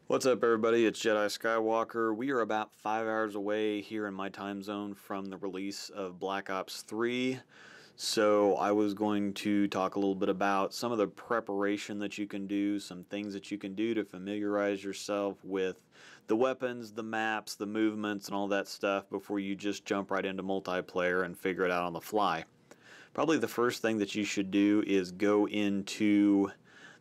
What's up, everybody? It's Jedi Skywalker. We are about 5 hours away here in my time zone from the release of Black Ops 3. So, I was going to talk a little bit about some of the preparation that you can do, some things that you can do to familiarize yourself with the weapons, the maps, the movements, and all that stuff before you just jump right into multiplayer and figure it out on the fly. Probably the first thing that you should do is go into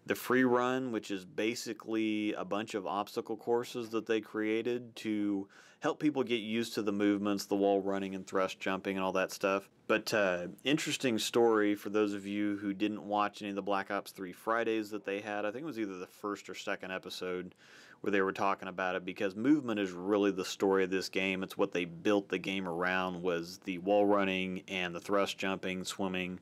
the free run, which is basically a bunch of obstacle courses that they created to help people get used to the movements, the wall running and thrust jumping and all that stuff. But interesting story for those of you who didn't watch any of the Black Ops 3 Fridays that they had. I think it was either the first or second episode where they were talking about it, because movement is really the story of this game. It's what they built the game around, was the wall running and the thrust jumping, swimming,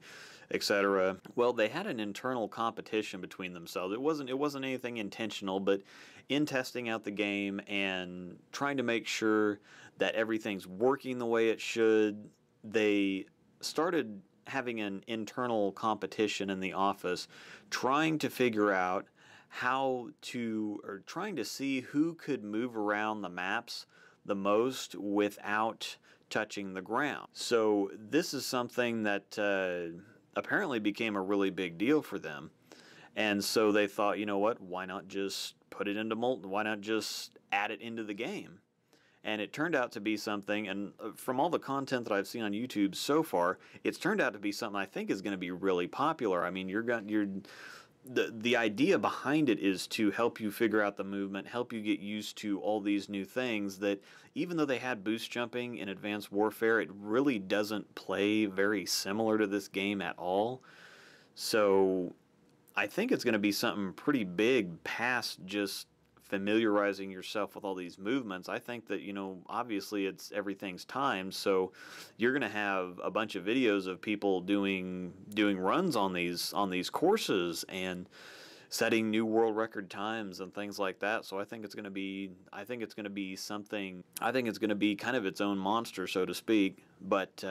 etc. Well, they had an internal competition between themselves. It wasn't anything intentional, but in testing out the game and trying to make sure that everything's working the way it should, they started having an internal competition in the office, trying to figure out trying to see who could move around the maps the most without touching the ground. So this is something that apparently became a really big deal for them. And so they thought, you know what, why not just put it into why not just add it into the game? And it turned out to be something, and from all the content that I've seen on YouTube so far, it's turned out to be something I think is going to be really popular. I mean, the idea behind it is to help you figure out the movement, help you get used to all these new things that, even though they had boost jumping in Advanced Warfare, it really doesn't play very similar to this game at all. So I think it's going to be something pretty big past just familiarizing yourself with all these movements. I think that, obviously everything's timed, so you're going to have a bunch of videos of people doing runs on these courses and setting new world record times and things like that. So I think it's going to be something. I think it's going to be kind of its own monster, so to speak. But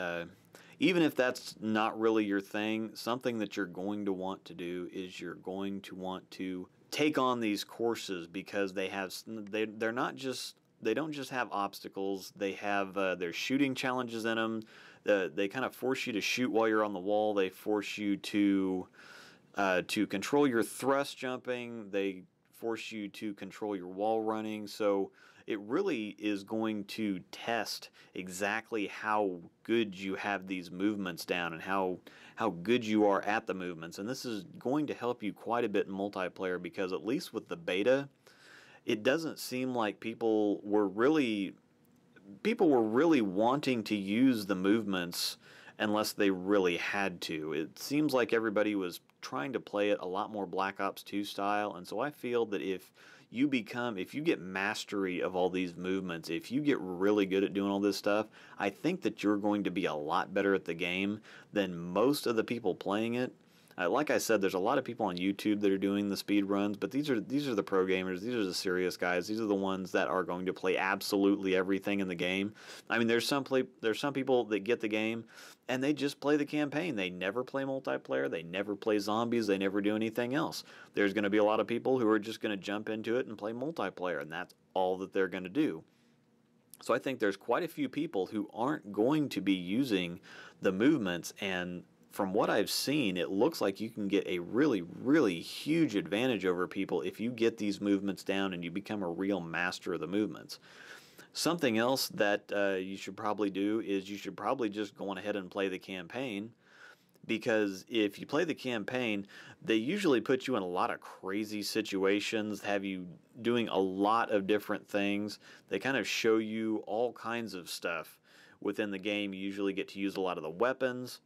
even if that's not really your thing, something that you're going to want to do is you're going to want to take on these courses, because they don't just have obstacles. They have there's shooting challenges in them. They kind of force you to shoot while you're on the wall. They force you to control your thrust jumping. They force you to control your wall running. So it really is going to test exactly how good you have these movements down and how good you are at the movements. And this is going to help you quite a bit in multiplayer, because at least with the beta, it doesn't seem like people were really wanting to use the movements unless they really had to. It seems like everybody was trying to play it a lot more Black Ops 2 style, and so I feel that if you get mastery of all these movements, if you get really good at doing all this stuff, I think that you're going to be a lot better at the game than most of the people playing it. Like I said, there's a lot of people on YouTube that are doing the speed runs, but these are the pro gamers. These are the serious guys. These are the ones that are going to play absolutely everything in the game. I mean, there's some people that get the game and they just play the campaign. They never play multiplayer. They never play zombies. They never do anything else. There's going to be a lot of people who are just going to jump into it and play multiplayer, and that's all that they're going to do. So I think there's quite a few people who aren't going to be using the movements, and from what I've seen, it looks like you can get a really, really huge advantage over people if you get these movements down and you become a real master of the movements. Something else that you should probably do is you should probably just go on ahead and play the campaign, because if you play the campaign, they usually put you in a lot of crazy situations, have you doing a lot of different things. They kind of show you all kinds of stuff within the game. You usually get to use a lot of the weapons.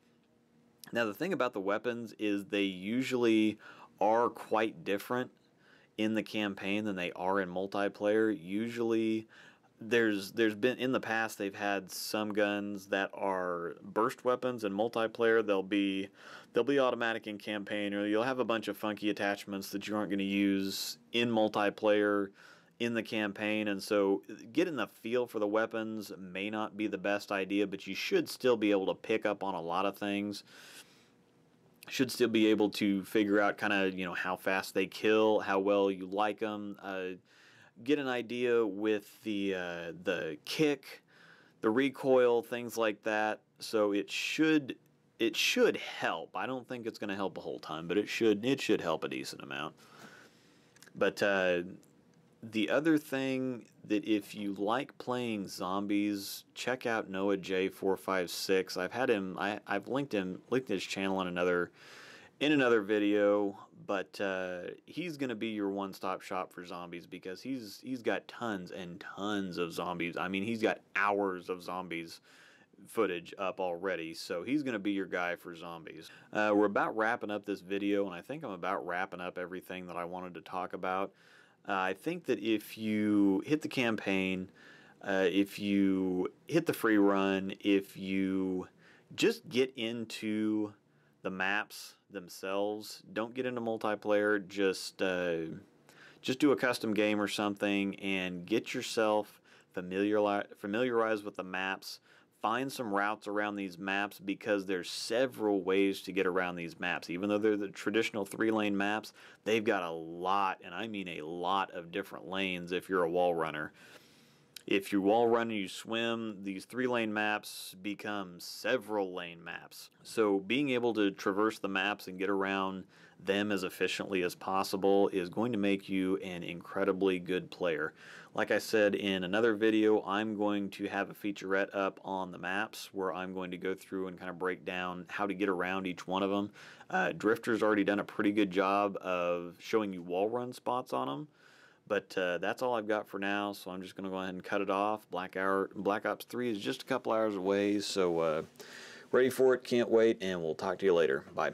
Now, the thing about the weapons is they usually are quite different in the campaign than they are in multiplayer. Usually, there's been, in the past, they've had some guns that are burst weapons in multiplayer. They'll be automatic in campaign, or you'll have a bunch of funky attachments that you aren't going to use in multiplayer in the campaign. And so getting the feel for the weapons may not be the best idea, but you should still be able to pick up on a lot of things. Should still be able to figure out kind of, how fast they kill, how well you like them. get an idea with the kick, the recoil, things like that. So it should help. I don't think it's going to help a whole ton, but it should help a decent amount. But the other thing that if you like playing zombies, check out Noah J456. I've linked his channel in another video, but he's going to be your one-stop shop for zombies because he's got tons and tons of zombies. I mean, he's got hours of zombies footage up already, so he's going to be your guy for zombies. We're about wrapping up this video, and I think I'm about wrapping up everything that I wanted to talk about. I think that if you hit the campaign, if you hit the free run, if you just get into the maps themselves, don't get into multiplayer, just do a custom game or something and get yourself familiarized with the maps. Find some routes around these maps because there's several ways to get around these maps. Even though they're the traditional 3-lane maps, they've got a lot, and I mean a lot of different lanes if you're a wall runner. If you wall run and you swim, these 3-lane maps become several lane maps. So being able to traverse the maps and get around them as efficiently as possible is going to make you an incredibly good player. Like I said in another video, I'm going to have a featurette up on the maps where I'm going to go through and kind of break down how to get around each one of them. Drifter's already done a pretty good job of showing you wall run spots on them. But that's all I've got for now, so I'm just going to go ahead and cut it off. Black Ops 3 is just a couple hours away, so ready for it, can't wait, and we'll talk to you later. Bye.